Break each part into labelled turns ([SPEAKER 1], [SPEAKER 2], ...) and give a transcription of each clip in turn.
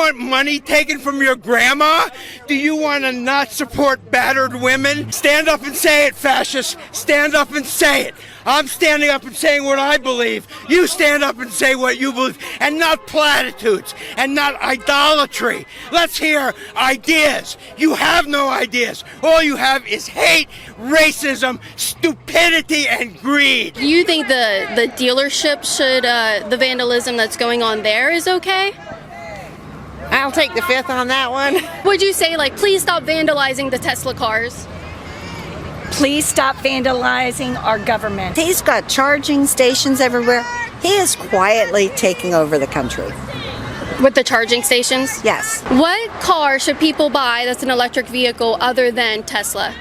[SPEAKER 1] want money taken from your grandma? Do you want to not support battered women? Stand up and say it, fascists. Stand up and say it. I'm standing up and saying what I believe. You stand up and say what you believe, and not platitudes and not idolatry. Let's hear ideas. You have no ideas. All you have is hate, racism, stupidity, and greed.
[SPEAKER 2] Do you think the dealership should, the vandalism that's going on there is okay?
[SPEAKER 3] I'll take the fifth on that one.
[SPEAKER 2] Would you say, like, please stop vandalizing the Tesla cars?
[SPEAKER 4] Please stop vandalizing our government.
[SPEAKER 5] He's got charging stations everywhere. He is quietly taking over the country.
[SPEAKER 2] With the charging stations?
[SPEAKER 5] Yes.
[SPEAKER 2] What car should people buy that's an electric vehicle other than Tesla?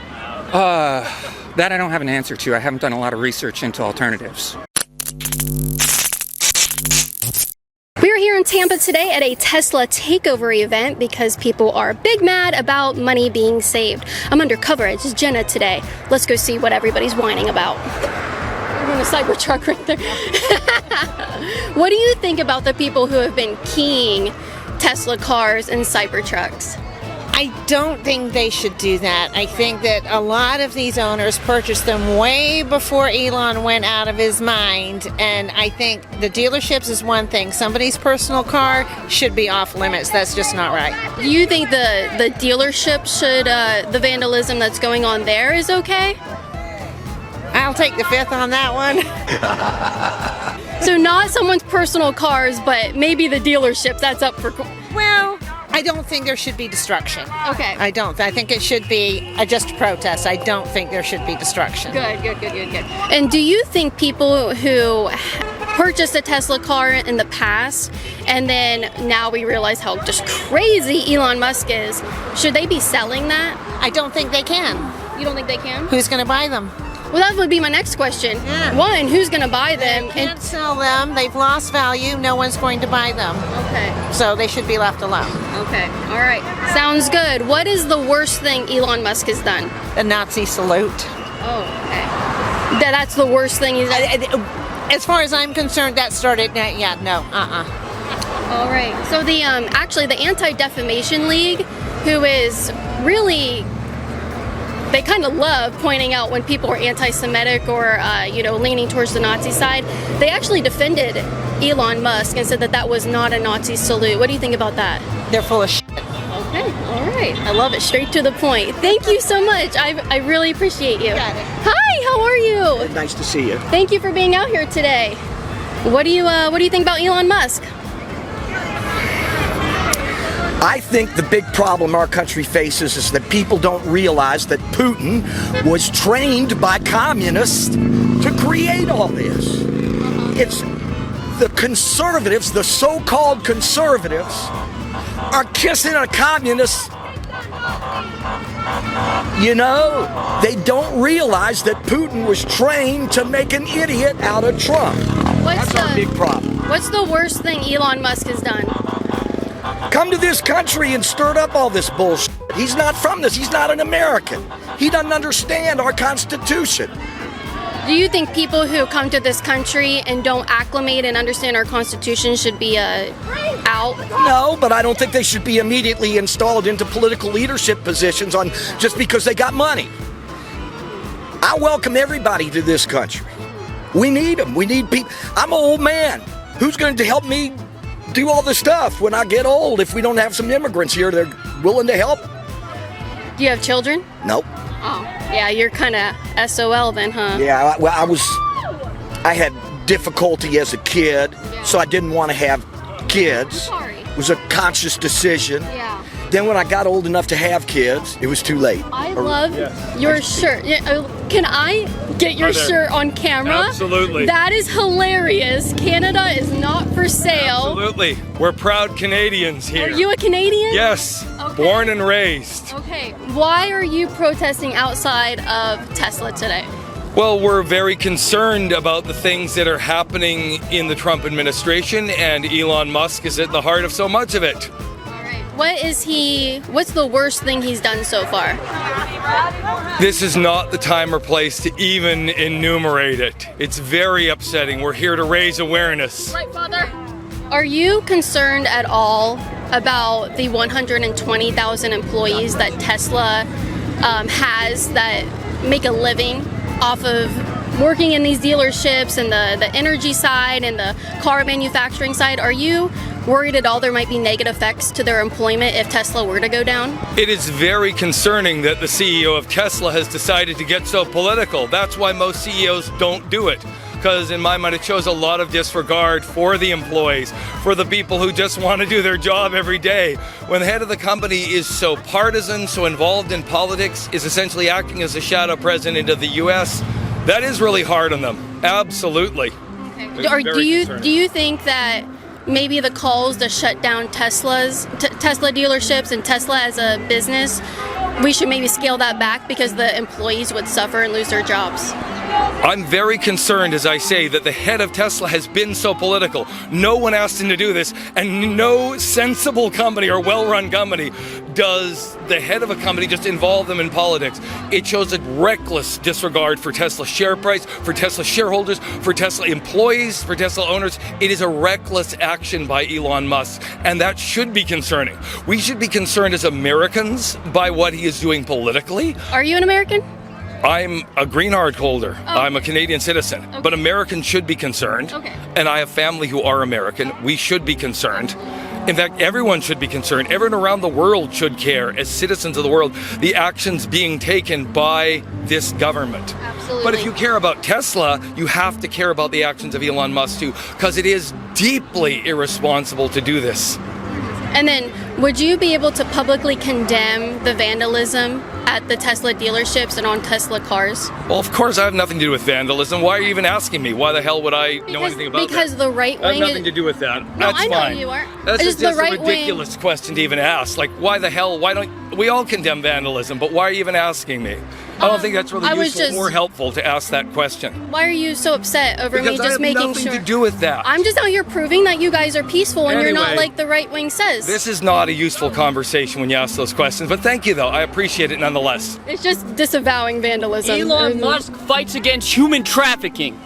[SPEAKER 6] That I don't have an answer to. I haven't done a lot of research into alternatives.
[SPEAKER 2] We are here in Tampa today at a Tesla takeover event because people are big mad about money being saved. I'm undercover, it's just Jenna today. Let's go see what everybody's whining about. We're in a Cybertruck right there. What do you think about the people who have been keying Tesla cars and Cybertrucks?
[SPEAKER 3] I don't think they should do that. I think that a lot of these owners purchased them way before Elon went out of his mind, and I think the dealerships is one thing. Somebody's personal car should be off limits. That's just not right.
[SPEAKER 2] Do you think the dealership should, the vandalism that's going on there is okay?
[SPEAKER 3] I'll take the fifth on that one.
[SPEAKER 2] So not someone's personal cars, but maybe the dealership, that's up for...
[SPEAKER 3] Well, I don't think there should be destruction.
[SPEAKER 2] Okay.
[SPEAKER 3] I don't. I think it should be just a protest. I don't think there should be destruction.
[SPEAKER 2] Good. And do you think people who purchased a Tesla car in the past and then now we realize how just crazy Elon Musk is, should they be selling that?
[SPEAKER 3] I don't think they can.
[SPEAKER 2] You don't think they can?
[SPEAKER 3] Who's going to buy them?
[SPEAKER 2] Well, that would be my next question.
[SPEAKER 3] Yeah.
[SPEAKER 2] One, who's going to buy them?
[SPEAKER 3] They can't sell them. They've lost value. No one's going to buy them.
[SPEAKER 2] Okay.
[SPEAKER 3] So they should be left alone.
[SPEAKER 2] Okay. All right. Sounds good. What is the worst thing Elon Musk has done?
[SPEAKER 3] The Nazi salute.
[SPEAKER 2] Oh, okay. That's the worst thing he's done?
[SPEAKER 3] As far as I'm concerned, that started. Yeah, no.
[SPEAKER 2] All right. So the actually the Anti-Defamation League, who is really, they kind of love pointing out when people are anti-Semitic or leaning towards the Nazi side. They actually defended Elon Musk and said that that was not a Nazi salute. What do you think about that?
[SPEAKER 3] They're full of shit.
[SPEAKER 2] Okay. All right. I love it. Straight to the point. Thank you so much. I really appreciate you.
[SPEAKER 3] Got it.
[SPEAKER 2] Hi. How are you?
[SPEAKER 1] Nice to see you.
[SPEAKER 2] Thank you for being out here today. What do you think about Elon Musk?
[SPEAKER 7] I think the big problem our country faces is that people don't realize that Putin was trained by communists to create all this. It's the conservatives, the so-called conservatives, are kissing a communist. You know, they don't realize that Putin was trained to make an idiot out of Trump. That's our big problem.
[SPEAKER 2] What's the worst thing Elon Musk has done?
[SPEAKER 7] Come to this country and stirred up all this bullshit. He's not from this. He's not an American. He doesn't understand our Constitution.
[SPEAKER 2] Do you think people who come to this country and don't acclimate and understand our Constitution should be out?
[SPEAKER 7] No, but I don't think they should be immediately installed into political leadership positions on just because they got money. I welcome everybody to this country. We need them. We need people. I'm an old man. Who's going to help me do all this stuff when I get old if we don't have some immigrants here that are willing to help?
[SPEAKER 2] Do you have children?
[SPEAKER 7] Nope.
[SPEAKER 2] Oh, yeah, you're kind of SOL then, huh?
[SPEAKER 7] Yeah, well, I had difficulty as a kid, so I didn't want to have kids.
[SPEAKER 2] Sorry.
[SPEAKER 7] It was a conscious decision.
[SPEAKER 2] Yeah.
[SPEAKER 7] Then when I got old enough to have kids, it was too late.
[SPEAKER 2] I love your shirt. Can I get your shirt on camera?
[SPEAKER 8] Absolutely.
[SPEAKER 2] That is hilarious. Canada is not for sale.
[SPEAKER 8] Absolutely. We're proud Canadians here.
[SPEAKER 2] Are you a Canadian?
[SPEAKER 8] Yes.
[SPEAKER 2] Okay.
[SPEAKER 8] Born and raised.
[SPEAKER 2] Okay. Why are you protesting outside of Tesla today?
[SPEAKER 8] Well, we're very concerned about the things that are happening in the Trump administration, and Elon Musk is at the heart of so much of it.
[SPEAKER 2] What's the worst thing he's done so far?
[SPEAKER 8] This is not the time or place to even enumerate it. It's very upsetting. We're here to raise awareness.
[SPEAKER 2] Right, Father? Are you concerned at all about the 120,000 employees that Tesla has that make a living off of working in these dealerships and the energy side and the car manufacturing side. Are you worried at all there might be negative effects to their employment if Tesla were to go down?
[SPEAKER 8] It is very concerning that the CEO of Tesla has decided to get so political. That's why most CEOs don't do it. Because in my mind, it shows a lot of disregard for the employees, for the people who just want to do their job every day. When the head of the company is so partisan, so involved in politics, is essentially acting as a shadow president of the US, that is really hard on them. Absolutely.
[SPEAKER 2] Or do you think that maybe the calls to shut down Tesla dealerships and Tesla as a business, we should maybe scale that back because the employees would suffer and lose their jobs?
[SPEAKER 8] I'm very concerned, as I say, that the head of Tesla has been so political. No one asked him to do this, and no sensible company or well-run company does the head of a company just involve them in politics. It shows a reckless disregard for Tesla's share price, for Tesla shareholders, for Tesla employees, for Tesla owners. It is a reckless action by Elon Musk, and that should be concerning. We should be concerned as Americans by what he is doing politically.
[SPEAKER 2] Are you an American?
[SPEAKER 8] I'm a green card holder.
[SPEAKER 2] Oh.
[SPEAKER 8] I'm a Canadian citizen.
[SPEAKER 2] Okay.
[SPEAKER 8] But Americans should be concerned.
[SPEAKER 2] Okay.
[SPEAKER 8] And I have family who are American. We should be concerned. In fact, everyone should be concerned. Everyone around the world should care, as citizens of the world, the actions being taken by this government.
[SPEAKER 2] Absolutely.
[SPEAKER 8] But if you care about Tesla, you have to care about the actions of Elon Musk too, because it is deeply irresponsible to do this.
[SPEAKER 2] And then, would you be able to publicly condemn the vandalism at the Tesla dealerships and on Tesla cars?
[SPEAKER 8] Well, of course, I have nothing to do with vandalism. Why are you even asking me? Why the hell would I know anything about that?
[SPEAKER 2] Because the right
[SPEAKER 8] I
[SPEAKER 2] wing
[SPEAKER 8] have nothing to do with that.
[SPEAKER 2] No,
[SPEAKER 8] That's
[SPEAKER 2] I know
[SPEAKER 8] fine.
[SPEAKER 2] you are.
[SPEAKER 8] That's
[SPEAKER 2] Just
[SPEAKER 8] just
[SPEAKER 2] the
[SPEAKER 8] a
[SPEAKER 2] right
[SPEAKER 8] ridiculous question to even ask. Like, why the hell? Why don't we all condemn vandalism? But why are you even asking me? I don't think that's really
[SPEAKER 2] I was
[SPEAKER 8] useful
[SPEAKER 2] just-
[SPEAKER 8] or helpful to ask that question.
[SPEAKER 2] Why are you so upset over
[SPEAKER 8] Because
[SPEAKER 2] me
[SPEAKER 8] I
[SPEAKER 2] just
[SPEAKER 8] have
[SPEAKER 2] making
[SPEAKER 8] nothing
[SPEAKER 2] sure?
[SPEAKER 8] to do with that.
[SPEAKER 2] I'm just out here proving that you guys are peaceful and you're not
[SPEAKER 8] Anyway,
[SPEAKER 2] like the right wing says.
[SPEAKER 8] This is not a useful conversation when you ask those questions. But thank you, though. I appreciate it nonetheless.
[SPEAKER 2] It's just disavowing vandalism.
[SPEAKER 9] Elon Musk fights against human trafficking.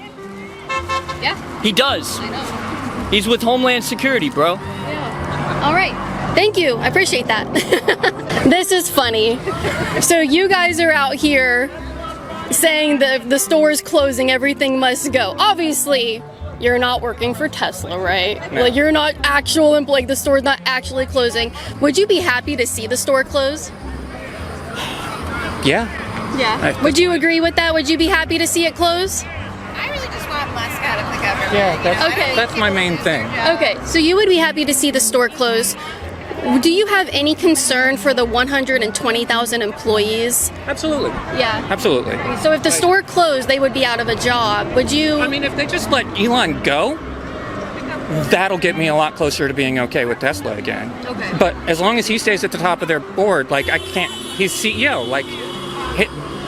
[SPEAKER 2] Yeah,
[SPEAKER 9] He does.
[SPEAKER 2] I know.
[SPEAKER 9] He's with Homeland Security, bro.
[SPEAKER 2] Yeah. All right. Thank you. I appreciate that. This is funny. So you guys are out here saying that the store is closing, everything must go. Obviously, you're not working for Tesla, right?
[SPEAKER 6] No.
[SPEAKER 2] Like you're not actual, like the store's not actually closing. Would you be happy to see the store close?
[SPEAKER 6] Yeah.
[SPEAKER 2] Yeah. Would you agree with that? Would you be happy to see it close?
[SPEAKER 3] I really just want Musk out of the government.
[SPEAKER 6] Yeah,
[SPEAKER 2] Okay.
[SPEAKER 6] that's my main thing.
[SPEAKER 2] Okay, so you would be happy to see the store close. Do you have any concern for the 120,000 employees?
[SPEAKER 6] Absolutely.
[SPEAKER 2] Yeah.
[SPEAKER 6] Absolutely.
[SPEAKER 2] So if the store closed, they would be out of a job. Would you?
[SPEAKER 6] I mean, if they just let Elon go, that'll get me a lot closer to being okay with Tesla again.
[SPEAKER 2] Okay.
[SPEAKER 6] But as long as he stays at the top of their board, like I can't, he's CEO, like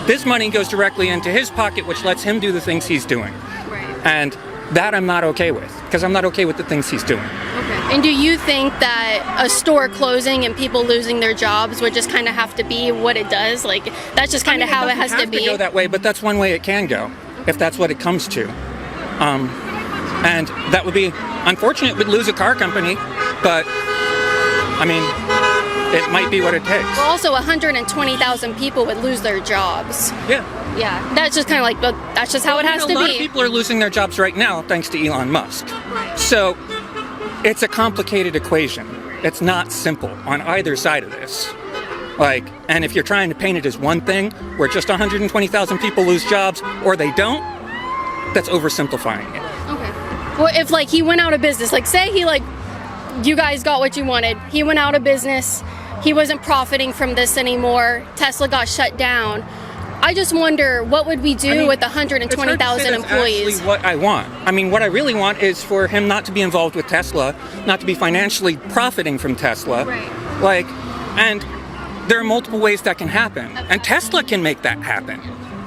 [SPEAKER 6] this money goes directly into his pocket, which lets him do the things he's doing.
[SPEAKER 2] Right.
[SPEAKER 6] And that I'm not okay with, because I'm not okay with the things he's doing.
[SPEAKER 2] Okay. And do you think that a store closing and people losing their jobs would just kind of have to be what it does? Like that's just kind of how it has to be.
[SPEAKER 6] It doesn't have to go that way, but that's one way it can go, if that's what it comes to. And that would be unfortunate. We'd lose a car company, but I mean, it might be what it takes.
[SPEAKER 2] Well, also 120,000 people would lose their jobs.
[SPEAKER 6] Yeah.
[SPEAKER 2] Yeah, that's just kind of like, but that's just how it has to
[SPEAKER 6] A lot of
[SPEAKER 2] be.
[SPEAKER 6] people are losing their jobs right now thanks to Elon Musk. So it's a complicated equation. It's not simple on either side of this. Like, and if you're trying to paint it as one thing where just 120,000 people lose jobs or they don't, that's oversimplifying it.
[SPEAKER 2] Okay. Well, if like he went out of business, like say he like, you guys got what you wanted, he went out of business, he wasn't profiting from this anymore, Tesla got shut down. I just wonder what would we do with 120,000 employees?
[SPEAKER 6] Actually, what I want. I mean, what I really want is for him not to be involved with Tesla, not to be financially profiting from Tesla.
[SPEAKER 2] Right.
[SPEAKER 6] Like, and there are multiple ways that can happen, and Tesla can make that happen.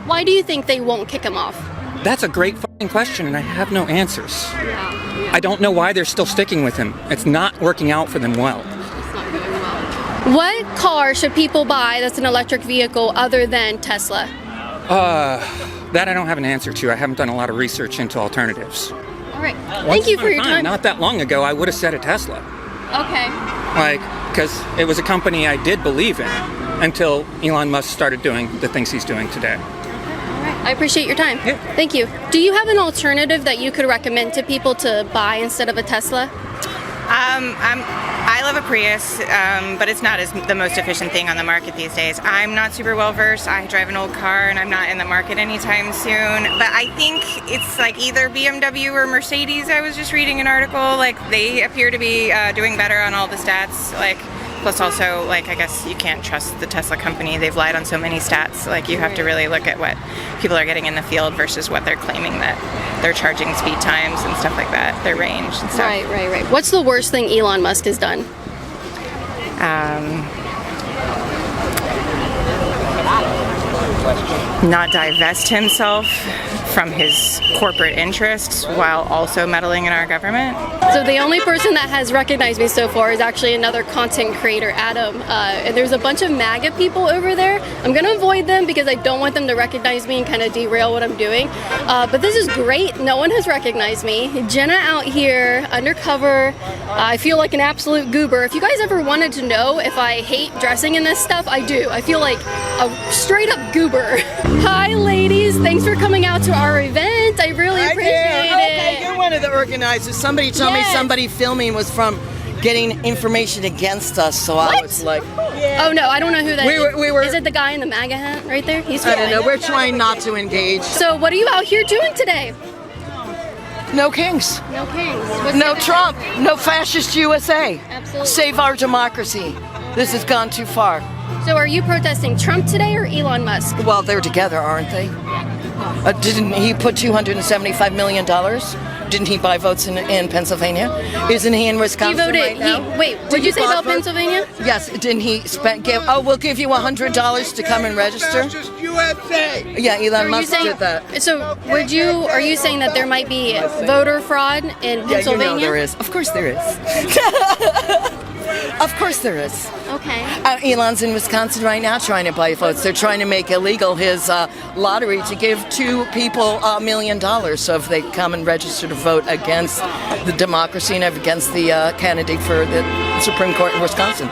[SPEAKER 2] Why do you think they won't kick him off?
[SPEAKER 6] That's a great fucking question, and I have no answers.
[SPEAKER 2] Yeah.
[SPEAKER 6] I don't know why they're still sticking with him. It's not working out for them well.
[SPEAKER 2] It's not going well. What car should people buy that's an electric vehicle other than Tesla?
[SPEAKER 6] That I don't have an answer to. I haven't done a lot of research into alternatives.
[SPEAKER 2] All right. Thank you for your time.
[SPEAKER 6] Not that long ago, I would have said a Tesla.
[SPEAKER 2] Okay.
[SPEAKER 6] Like, because it was a company I did believe in until Elon Musk started doing the things he's doing today.
[SPEAKER 2] I appreciate your time.
[SPEAKER 6] Yeah.
[SPEAKER 2] Thank you. Do you have an alternative that you could recommend to people to buy instead of a Tesla?
[SPEAKER 10] I love a Prius, but it's not the most efficient thing on the market these days. I'm not super well versed. I drive an old car and I'm not in the market anytime soon. But I think it's like either BMW or Mercedes. I was just reading an article, like they appear to be doing better on all the stats. Like, plus also, like, I guess you can't trust the Tesla company. They've lied on so many stats. Like, you have to really look at what people are getting in the field versus what they're claiming that they're charging speed times and stuff like that, their range and stuff.
[SPEAKER 2] Right. What's the worst thing Elon Musk has done?
[SPEAKER 10] Not divest himself from his corporate interests while also meddling in our government.
[SPEAKER 2] So the only person that has recognized me so far is actually another content creator, Adam. And there's a bunch of MAGA people over there. I'm gonna avoid them because I don't want them to recognize me and kind of derail what I'm doing. But this is great. No one has recognized me. Jenna out here, undercover. I feel like an absolute goober. If you guys ever wanted to know if I hate dressing in this stuff, I do. I feel like a straight up goober. Hi ladies, thanks for coming out to our event. I really appreciate it.
[SPEAKER 11] Okay, you're one of the organizers. Somebody told me somebody filming was from getting information against us, so I was like,
[SPEAKER 2] oh no, I don't know who that is.
[SPEAKER 11] We were.
[SPEAKER 2] Is it the guy in the MAGA hat right there? He's
[SPEAKER 11] I don't know. We're trying not to engage.
[SPEAKER 2] So what are you out here doing today?
[SPEAKER 11] No kings.
[SPEAKER 2] No kings. What's
[SPEAKER 11] No
[SPEAKER 2] the-
[SPEAKER 11] Trump. No fascist USA.
[SPEAKER 2] Absolutely.
[SPEAKER 11] Save our democracy. This has gone too far.
[SPEAKER 2] So are you protesting Trump today or Elon Musk?
[SPEAKER 11] Well, they're together, aren't they? Didn't he put $275 million? Didn't he buy votes in Pennsylvania? Isn't he in Wisconsin
[SPEAKER 2] He voted.
[SPEAKER 11] right now?
[SPEAKER 2] Wait, what did you say about Pennsylvania?
[SPEAKER 11] Yes, didn't he we'll give you $100 to come and register?
[SPEAKER 1] USA.
[SPEAKER 11] Yeah, Elon
[SPEAKER 2] Are you
[SPEAKER 11] Musk
[SPEAKER 2] saying,
[SPEAKER 11] did that.
[SPEAKER 2] so are you saying that there might be voter fraud in Pennsylvania?
[SPEAKER 11] Yeah, you know there is. Of course there is. Of course there is.
[SPEAKER 2] Okay.
[SPEAKER 11] Elon's in Wisconsin right now trying to buy votes. They're trying to make illegal his lottery to give two people $1 million. So if they come and register to vote against the democracy and against the candidate for the Supreme Court in Wisconsin.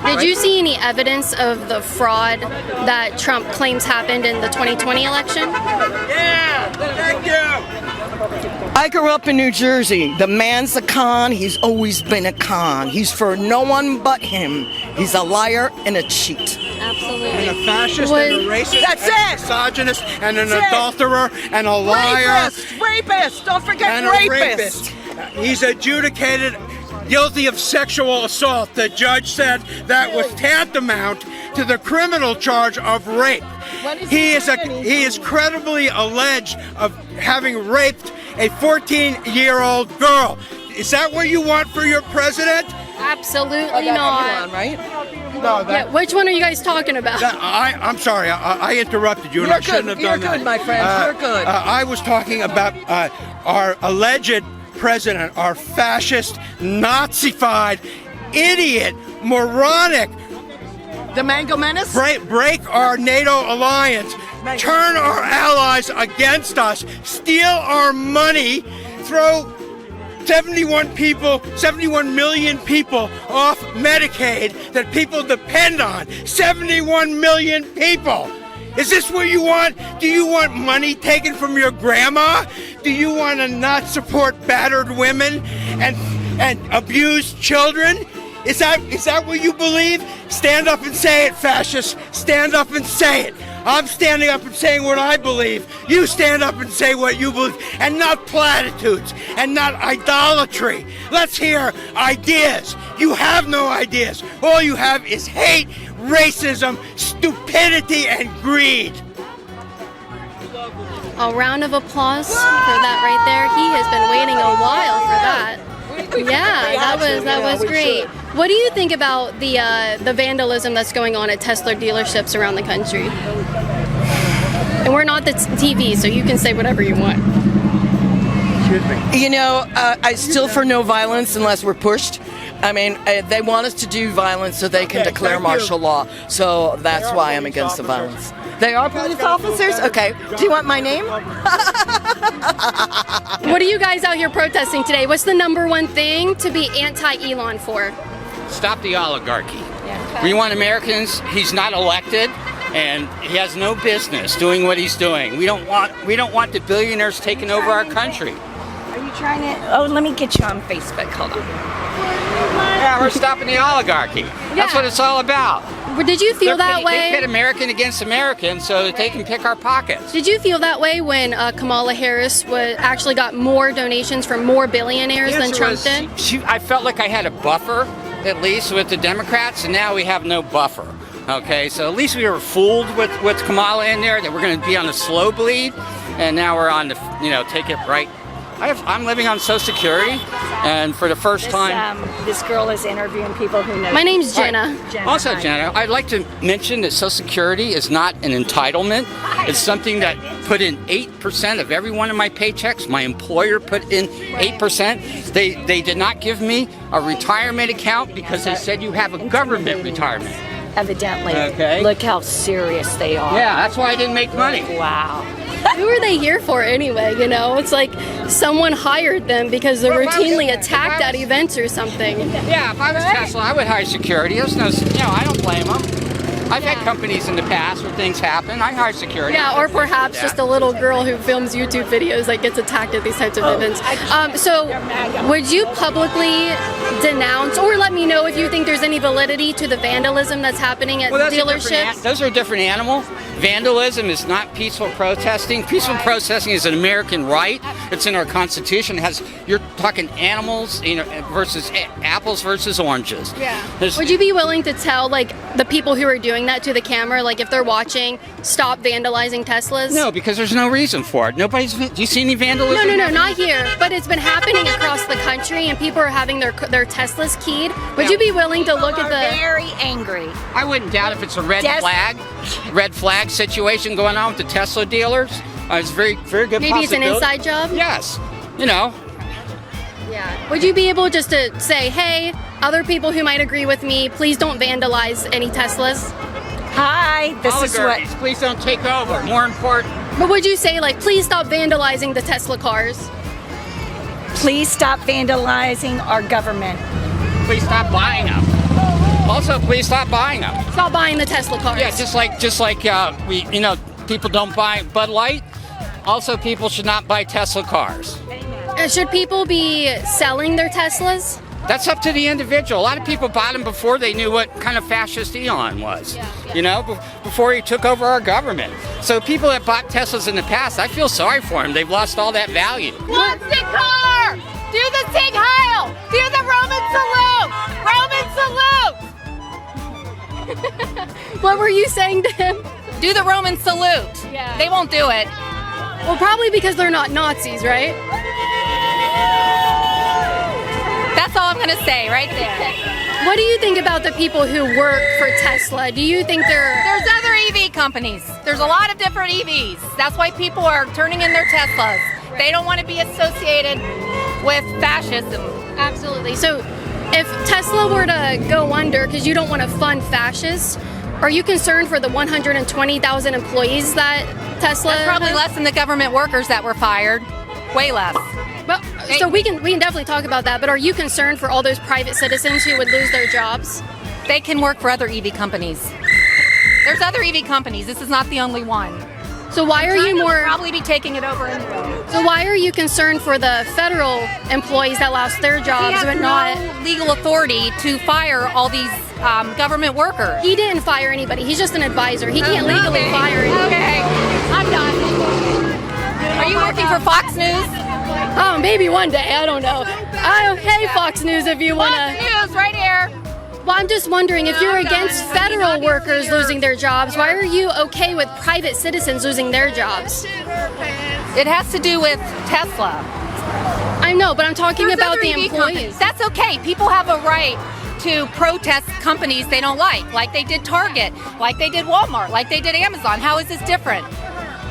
[SPEAKER 2] Did you see any evidence of the fraud that Trump claims happened in the 2020 election?
[SPEAKER 1] Yeah, thank you.
[SPEAKER 11] I grew up in New Jersey. The man's a con. He's always been a con. He's for no one but him. He's a liar and a cheat.
[SPEAKER 2] Absolutely.
[SPEAKER 1] And a fascist and a racist
[SPEAKER 11] That's
[SPEAKER 1] and a
[SPEAKER 11] it.
[SPEAKER 1] misogynist and an
[SPEAKER 11] That's it.
[SPEAKER 1] adulterer and a liar.
[SPEAKER 11] Rapist. Don't forget
[SPEAKER 1] And a rapist. He's adjudicated guilty of sexual assault. The judge said that was tantamount to the criminal charge of rape. He is credibly alleged of having raped a 14-year-old girl. Is that what you want for your president?
[SPEAKER 2] Absolutely not.
[SPEAKER 11] Right?
[SPEAKER 1] No,
[SPEAKER 2] Yeah, which one are you guys talking about?
[SPEAKER 1] I'm sorry, I interrupted you, and I shouldn't have done that.
[SPEAKER 11] You're good, my friend. You're good.
[SPEAKER 1] I was talking about our alleged president, our fascist, Nazified, idiot, moronic,
[SPEAKER 11] The Mango Menace?
[SPEAKER 1] break our NATO alliance, turn our allies against us, steal our money, throw 71 million people off Medicaid that people depend on. 71 million people. Is this what you want? Do you want money taken from your grandma? Do you want to not support battered women and abused children? Is that what you believe? Stand up and say it, fascists. Stand up and say it. I'm standing up and saying what I believe. You stand up and say what you believe, and not platitudes, and not idolatry. Let's hear ideas. You have no ideas. All you have is hate, racism, stupidity, and greed.
[SPEAKER 2] A round of applause for that right there. He has been waiting a while for that. Yeah, that was great. What do you think about the vandalism that's going on at Tesla dealerships around the country? And we're not the TV, so you can say whatever you want.
[SPEAKER 11] You know, I still for no violence unless we're pushed. I mean, they want us to do violence so they can declare martial law. So that's why I'm against the violence. They are police officers? Okay. Do you want my name?
[SPEAKER 2] What are you guys out here protesting today? What's the number one thing to be anti-Elon for?
[SPEAKER 12] Stop the oligarchy. We want Americans. He's not elected, and he has no business doing what he's doing. We don't want the billionaires taking over our country.
[SPEAKER 4] Are you trying to? Oh, let me get you on Facebook. Hold on.
[SPEAKER 12] Yeah, we're stopping the oligarchy. That's what it's all about.
[SPEAKER 2] Did you feel that way?
[SPEAKER 12] They pit American against American so that they can pick our pockets.
[SPEAKER 2] Did you feel that way when Kamala Harris actually got more donations from more billionaires than Trump did?
[SPEAKER 12] I felt like I had a buffer, at least with the Democrats, and now we have no buffer. Okay, so at least we were fooled with Kamala in there that we're going to be on a slow bleed, and now we're on the, take it right. I'm living on Social Security, and for the first time...
[SPEAKER 4] This girl is interviewing people who know...
[SPEAKER 2] My name's Jenna.
[SPEAKER 12] Also, Jenna, I'd like to mention that Social Security is not an entitlement. It's something that put in 8% of every one of my paychecks. My employer put in 8%. They did not give me a retirement account because they said you have a government retirement.
[SPEAKER 4] Evidently.
[SPEAKER 12] Okay.
[SPEAKER 4] Look how serious they are.
[SPEAKER 12] Yeah, that's why I didn't make money.
[SPEAKER 4] Wow.
[SPEAKER 2] Who are they here for anyway, It's like someone hired them because they're routinely attacked at events or something.
[SPEAKER 12] Yeah, if I was Tesla, I would hire security. There's no, I don't blame them. I've had companies in the past where things happen. I hire security.
[SPEAKER 2] Yeah, or perhaps just a little girl who films YouTube videos that gets attacked at these types of events. So would you publicly denounce, or let me know if you think there's any validity to the vandalism that's happening at dealerships?
[SPEAKER 12] Those are a different animal. Vandalism is not peaceful protesting. Peaceful protesting is an American right. It's in our Constitution. You're talking animals, versus apples versus oranges.
[SPEAKER 2] Yeah. Would you be willing to tell the people who are doing that to the camera, if they're watching, stop vandalizing Teslas?
[SPEAKER 12] No, because there's no reason for it. Do you see any vandalism?
[SPEAKER 2] No, not here. But it's been happening across the country, and people are having their Teslas keyed. Would you be willing to look at the?
[SPEAKER 4] Very angry.
[SPEAKER 12] I wouldn't doubt if it's a red flag situation going on with the Tesla dealers. It's very, very good.
[SPEAKER 2] Maybe it's an inside job.
[SPEAKER 12] Yes,
[SPEAKER 2] Yeah. Would you be able just to say, hey, other people who might agree with me, please don't vandalize any Teslas?
[SPEAKER 4] Hi, this is what.
[SPEAKER 12] Please don't take over. More important.
[SPEAKER 2] But would you say, please stop vandalizing the Tesla cars?
[SPEAKER 4] Please stop vandalizing our government.
[SPEAKER 12] Please stop buying them. Also, please stop buying them.
[SPEAKER 2] Stop buying the Tesla cars.
[SPEAKER 12] Yeah, just like people don't buy Bud Light. Also, people should not buy Tesla cars.
[SPEAKER 2] Should people be selling their Teslas?
[SPEAKER 12] That's up to the individual. A lot of people bought them before they knew what kind of fascist Elon was. Before he took over our government. So people that bought Teslas in the past, I feel sorry for them. They've lost all that value.
[SPEAKER 13] What's the car? Do the Sig Heil! Do the Roman salute!
[SPEAKER 2] What were you saying to him?
[SPEAKER 13] Do the Roman salute.
[SPEAKER 2] Yeah.
[SPEAKER 13] They won't do it.
[SPEAKER 2] Well, probably because they're not Nazis, right?
[SPEAKER 13] That's all I'm going to say right there.
[SPEAKER 2] What do you think about the people who work for Tesla? Do you think
[SPEAKER 13] There's other EV companies. There's a lot of different EVs. That's why people are turning in their Teslas. They don't want to be associated with fascism.
[SPEAKER 2] Absolutely. So if Tesla were to go under because you don't want to fund fascists, are you concerned for the 120,000 employees that Tesla
[SPEAKER 13] That's probably less than the government workers that were fired. Way less.
[SPEAKER 2] Well, so we can definitely talk about that, but are you concerned for all those private citizens who would lose their jobs?
[SPEAKER 13] They can work for other EV companies. There's other EV companies. This is not the only one.
[SPEAKER 2] So why are you more
[SPEAKER 13] probably be taking it over anyway?
[SPEAKER 2] So why are you concerned for the federal employees that lost their jobs but not
[SPEAKER 13] legal authority to fire all these government workers?
[SPEAKER 2] He didn't fire anybody. He's just an advisor. He can't legally fire anybody.
[SPEAKER 13] Okay, I'm done. Are you working for Fox News?
[SPEAKER 2] Oh, maybe one day. I don't know. Hey, Fox News, if you want to.
[SPEAKER 13] Fox News, right here.
[SPEAKER 2] Well, I'm just wondering, if you're against federal workers losing their jobs, why are you okay with private citizens losing their jobs?
[SPEAKER 13] It has to do with Tesla.
[SPEAKER 2] I know, but I'm talking about the employees.
[SPEAKER 13] That's okay. People have a right to protest companies they don't like they did Target, like they did Walmart, like they did Amazon. How is this different?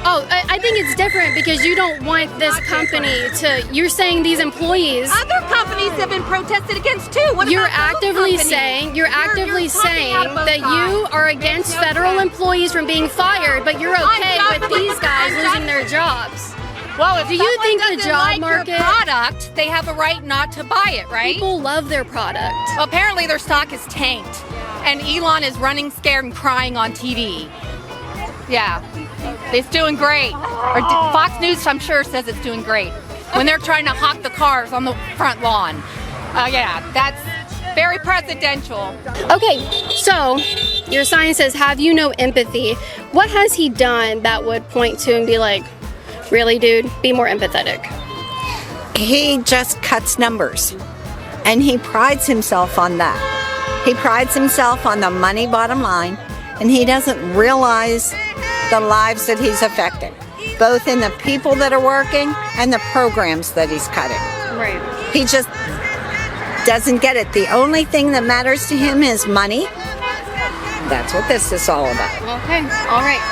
[SPEAKER 2] Oh, I think it's different because you don't want this company to. You're saying these employees.
[SPEAKER 13] Other companies have been protested against too. What
[SPEAKER 2] You're
[SPEAKER 13] about those
[SPEAKER 2] actively
[SPEAKER 13] companies?
[SPEAKER 2] saying you're actively
[SPEAKER 13] talking
[SPEAKER 2] saying
[SPEAKER 13] out of both
[SPEAKER 2] that you
[SPEAKER 13] sides.
[SPEAKER 2] are against federal employees from being fired, but you're okay with these guys losing their jobs.
[SPEAKER 13] Well, if
[SPEAKER 2] Do you
[SPEAKER 13] someone
[SPEAKER 2] think the
[SPEAKER 13] doesn't
[SPEAKER 2] job
[SPEAKER 13] like
[SPEAKER 2] market?
[SPEAKER 13] your product, they have a right not to buy it, right?
[SPEAKER 2] People love their product.
[SPEAKER 13] Well, apparently their stock is tanked, and Elon is running scared and crying on TV. Yeah, it's doing great. Or Fox News, I'm sure, says it's doing great when they're trying to hawk the cars on the front lawn. Yeah, that's very presidential.
[SPEAKER 2] Okay, so your sign says, "Have you no empathy?" What has he done that would point to and be like, "Really, dude, be more empathetic"?
[SPEAKER 5] He just cuts numbers, and he prides himself on that. He prides himself on the money bottom line, and he doesn't realize the lives that he's affecting, both in the people that are working and the programs that he's cutting.
[SPEAKER 2] Right.
[SPEAKER 5] He just doesn't get it. The only thing that matters to him is money. That's what this is all about.
[SPEAKER 2] Okay, all right.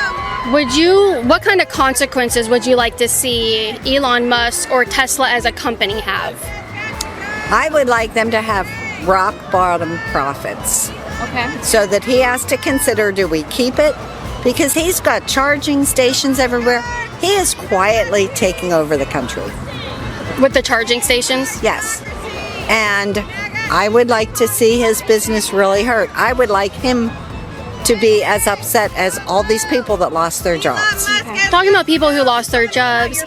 [SPEAKER 2] What kind of consequences would you like to see Elon Musk or Tesla as a company have?
[SPEAKER 5] I would like them to have rock bottom profits.
[SPEAKER 2] Okay.
[SPEAKER 5] So that he has to consider, do we keep it? Because he's got charging stations everywhere. He is quietly taking over the country.
[SPEAKER 2] With the charging stations?
[SPEAKER 5] Yes. And I would like to see his business really hurt. I would like him to be as upset as all these people that lost their jobs.
[SPEAKER 2] Talking about people who lost their jobs,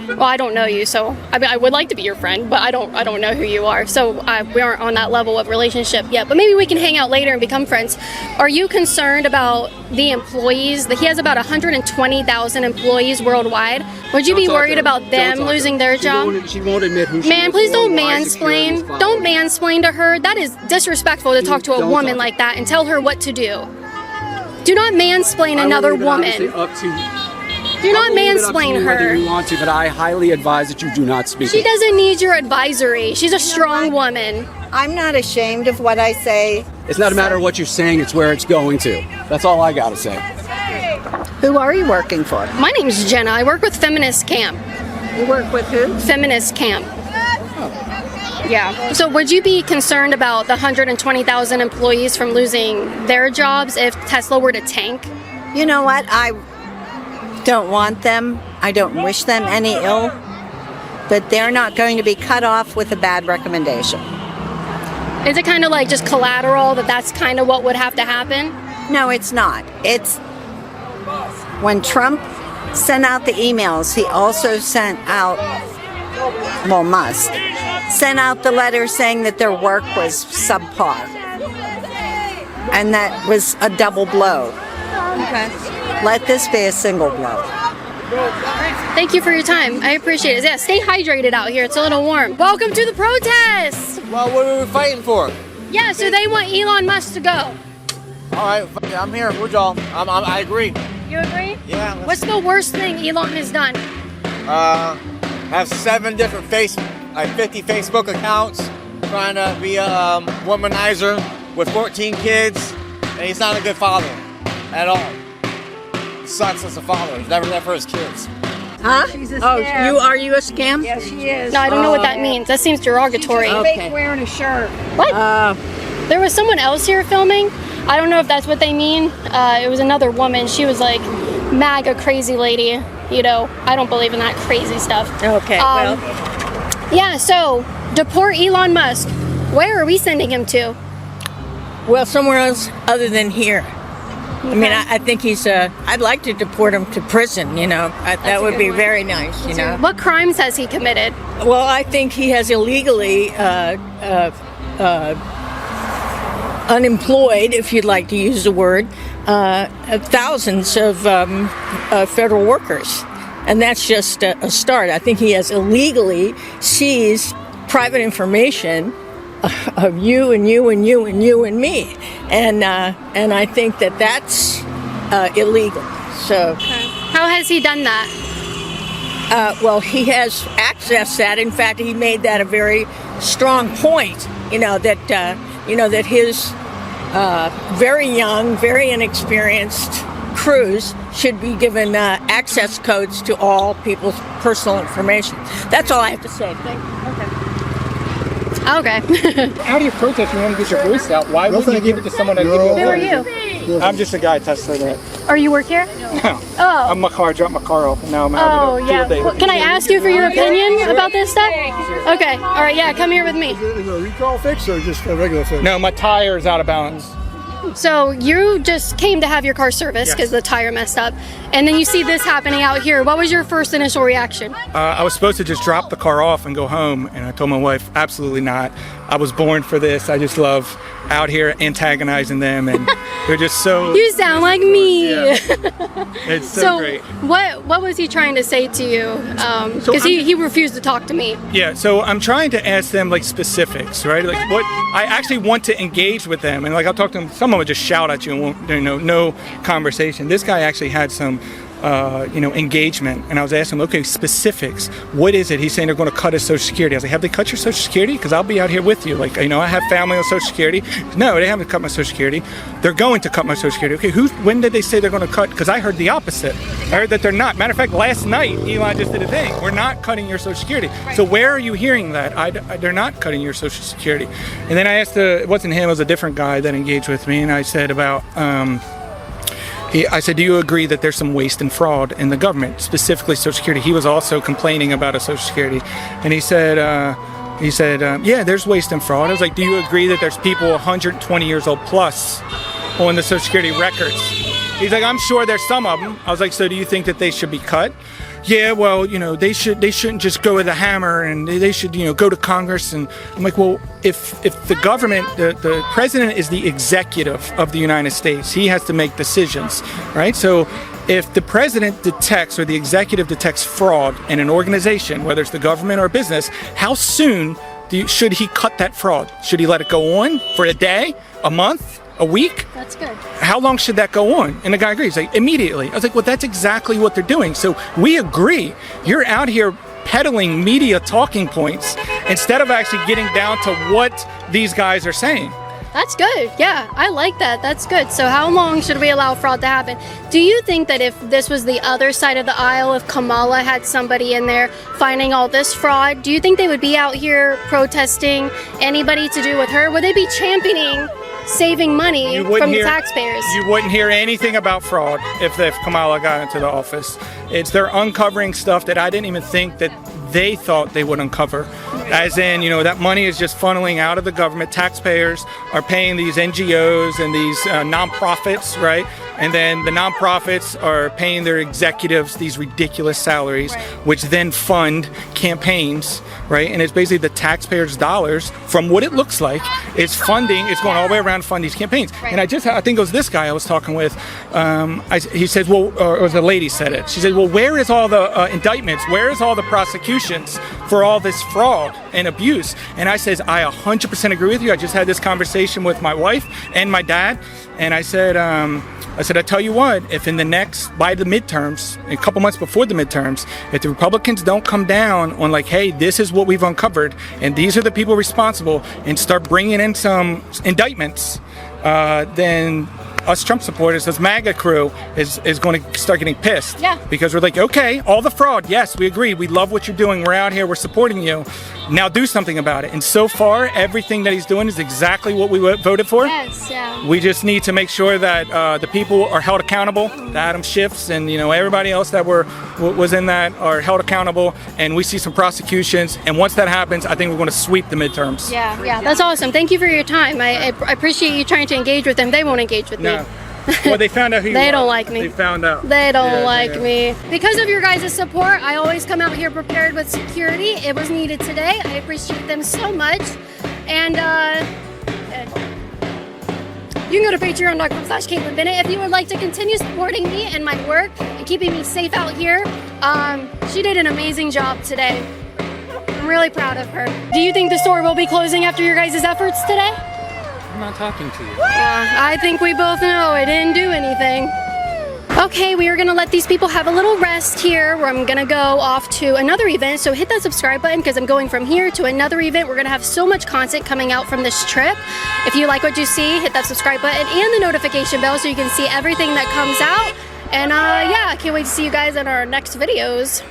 [SPEAKER 2] well, I don't know you, so I mean, I would like to be your friend, but I don't know who you are, so we aren't on that level of relationship yet. But maybe we can hang out later and become friends. Are you concerned about the employees? He has about 120,000 employees worldwide. Would you be worried about them losing their job?
[SPEAKER 14] She won't admit who she is.
[SPEAKER 2] Man, please don't
[SPEAKER 14] Why security is
[SPEAKER 2] mansplain.
[SPEAKER 14] following.
[SPEAKER 2] Don't mansplain to her. That is disrespectful to talk to a woman like that and tell her what to do. Do not mansplain another woman. Do not mansplain her.
[SPEAKER 14] You want to, but I highly advise that you do not speak.
[SPEAKER 2] She doesn't need your advisory. She's a strong woman.
[SPEAKER 5] I'm not ashamed of what I say.
[SPEAKER 14] It's not a matter of what you're saying, it's where it's going to. That's all I gotta say.
[SPEAKER 5] Who are you working for?
[SPEAKER 2] My name's Jenna. I work with Feminist Camp.
[SPEAKER 5] You work with who?
[SPEAKER 2] Feminist Camp. Yeah. So would you be concerned about the 120,000 employees from losing their jobs if Tesla were to tank?
[SPEAKER 5] You know what? I don't want them. I don't wish them any ill. But they're not going to be cut off with a bad recommendation.
[SPEAKER 2] Is it kind of like just collateral that's kind of what would have to happen?
[SPEAKER 5] No, it's not. It's when Trump sent out the emails, he also sent out, well, Musk, sent out the letter saying that their work was subpar. And that was a double blow.
[SPEAKER 2] Okay.
[SPEAKER 5] Let this be a single blow.
[SPEAKER 2] Thank you for your time. I appreciate it. Yeah, stay hydrated out here. It's a little warm. Welcome to the protest.
[SPEAKER 15] Well, what are we fighting for?
[SPEAKER 2] Yeah, so they want Elon Musk to go.
[SPEAKER 15] All right, I'm here with y'all. I agree.
[SPEAKER 2] You agree?
[SPEAKER 15] Yeah.
[SPEAKER 2] What's the worst thing Elon has done?
[SPEAKER 15] Have 7 different 50 Facebook accounts, trying to be a womanizer with 14 kids, and he's not a good father at all. He sucks as a father. He's never there for his kids.
[SPEAKER 3] Huh? Are you a scam?
[SPEAKER 4] Yes, she is.
[SPEAKER 2] No, I don't know what that means. That seems derogatory.
[SPEAKER 4] She's just fake wearing a shirt.
[SPEAKER 2] What? There was someone else here filming. I don't know if that's what they mean. It was another woman. She was like, MAGA crazy lady. You know, I don't believe in that crazy stuff.
[SPEAKER 3] Okay,
[SPEAKER 2] Yeah, so, deport Elon Musk. Where are we sending him to?
[SPEAKER 3] Well, somewhere else other than here. I mean, I think he's, I'd like to deport him to prison, you know. That would be very nice, you know.
[SPEAKER 2] What crimes has he committed?
[SPEAKER 3] Well, I think he has illegally unemployed, if you'd like to use the word, thousands of federal workers. And that's just a start. I think he has illegally seized private information of you and you and you and you and me. And I think that's illegal. So,
[SPEAKER 2] how has he done that?
[SPEAKER 3] Well, he has accessed that. In fact, he made that a very strong point. That his very young, very inexperienced
[SPEAKER 16] Cruz should be given access codes to all people's personal information. That's all I have to say. Thank you.
[SPEAKER 2] Okay.
[SPEAKER 17] How do you protest? You want to get your voice out. Why wouldn't you give it to someone that gives you a
[SPEAKER 2] Who are
[SPEAKER 17] voice?
[SPEAKER 2] you?
[SPEAKER 17] I'm just a guy at Tesla that.
[SPEAKER 2] Or you work here?
[SPEAKER 17] No.
[SPEAKER 2] Oh.
[SPEAKER 17] I'm dropped my car off and now I'm
[SPEAKER 2] Oh,
[SPEAKER 17] having a
[SPEAKER 2] yeah.
[SPEAKER 17] field day.
[SPEAKER 2] Well, can I ask you for your opinion about this stuff? Okay. All right. Yeah. Come here with me.
[SPEAKER 17] Is it a recall fix or just a regular fix? No, my tire is out of balance.
[SPEAKER 2] So you just came to have your car serviced because the tire messed up, and then you see this happening out here. What was your first initial reaction?
[SPEAKER 17] I was supposed to just drop the car off and go home, and I told my wife, absolutely not. I was born for this. I just love out here antagonizing them, and they're just so...
[SPEAKER 2] You sound like me.
[SPEAKER 17] Yeah. It's so great.
[SPEAKER 2] What was he trying to say to you? Because he refused to talk to me.
[SPEAKER 17] Yeah, so I'm trying to ask them like specifics, right? Like what I actually want to engage with them, and like I'll talk to them. Someone would just shout at you and won't, no conversation. This guy actually had some engagement, and I was asking him, okay, specifics. What is it? He's saying they're going to cut his Social Security. I was like, have they cut your Social Security? Because I'll be out here with you. Like, I have family on Social Security. No, they haven't cut my Social Security. They're going to cut my Social Security. Okay, when did they say they're going to cut? Because I heard the opposite. I heard that they're not. Matter of fact, last night Elon just did a thing. We're not cutting your Social Security. Right. So where are you hearing that? They're not cutting your Social Security. And then I asked, it wasn't him, it was a different guy that engaged with me, and I said about. I said, do you agree that there's some waste and fraud in the government, specifically Social Security? He was also complaining about a Social Security. And he said, yeah, there's waste and fraud. I was like, do you agree that there's people 120 years old plus on the Social Security records? He's like, I'm sure there's some of them. I was like, so do you think that they should be cut? Yeah, well, they shouldn't just go with a hammer, and they should, go to Congress. And I'm like, well, if the government, the president is the executive of the United States, he has to make decisions, right? So if the president detects or the executive detects fraud in an organization, whether it's the government or business, how soon should he cut that fraud? Should he let it go on for a day, a month, a week?
[SPEAKER 2] That's good.
[SPEAKER 17] How long should that go on? And the guy agrees, like immediately. I was like, well, that's exactly what they're doing. So we agree. You're out here peddling media talking points instead of actually getting down to what these guys are saying.
[SPEAKER 2] That's good. Yeah, I like that. That's good. So how long should we allow fraud to happen? Do you think that if this was the other side of the aisle, if Kamala had somebody in there finding all this fraud, do you think they would be out here protesting anybody to do with her? Would they be championing saving money from the taxpayers?
[SPEAKER 17] You wouldn't hear anything about fraud if Kamala got into the office. They're uncovering stuff that I didn't even think that they thought they would uncover. As in, that money is just funneling out of the government. Taxpayers are paying these NGOs and these nonprofits, right? And then the nonprofits are paying their executives these ridiculous salaries, which then fund campaigns, right? And it's basically the taxpayers' dollars, from what it looks like, it's going all the way around to fund these campaigns. Right. And I think it was this guy I was talking with, he says, well, or the lady said it. She said, well, where is all the indictments? Where is all the prosecutions for all this fraud and abuse? And I says, I 100% agree with you. I just had this conversation with my wife and my dad, and I said, I tell you what, if by the midterms, a couple months before the midterms, if the Republicans don't come down on like, hey, this is what we've uncovered, and these are the people responsible, and start bringing in some indictments, then us Trump supporters, this MAGA crew, is going to start getting pissed. Yeah. Because we're like, okay, all the fraud, yes, we agree. We love what you're doing. We're out here. We're supporting you. Now do something about it. And so far, everything that he's doing is exactly what we voted for.
[SPEAKER 2] Yes, yeah.
[SPEAKER 17] We just need to make sure that the people are held accountable. The Adam Schiffs and everybody else that was in that are held accountable. And we see some prosecutions. And once that happens, I think we're going to sweep the midterms.
[SPEAKER 2] Yeah, that's awesome. Thank you for your time. I appreciate you trying to engage with them. They won't engage with me.
[SPEAKER 17] Well, they found out who you
[SPEAKER 2] They
[SPEAKER 17] are.
[SPEAKER 2] don't like me.
[SPEAKER 17] They found out.
[SPEAKER 2] They don't like me. Because of your guys' support, I always come out here prepared with security. It was needed today. I appreciate them so much. And you can go to patreon.com/Kaitlin Bennett if you would like to continue supporting me and my work and keeping me safe out here. She did an amazing job today. I'm really proud of her. Do you think the store will be closing after your guys' efforts today?
[SPEAKER 6] I'm not talking to you.
[SPEAKER 2] I think we both know it didn't do anything. Okay, we are gonna let these people have a little rest here where I'm gonna go off to another event. So hit that subscribe button because I'm going from here to another event. We're gonna have so much content coming out from this trip. If you like what you see, hit that subscribe button and the notification bell so you can see everything that comes out. And yeah, I can't wait to see you guys in our next videos.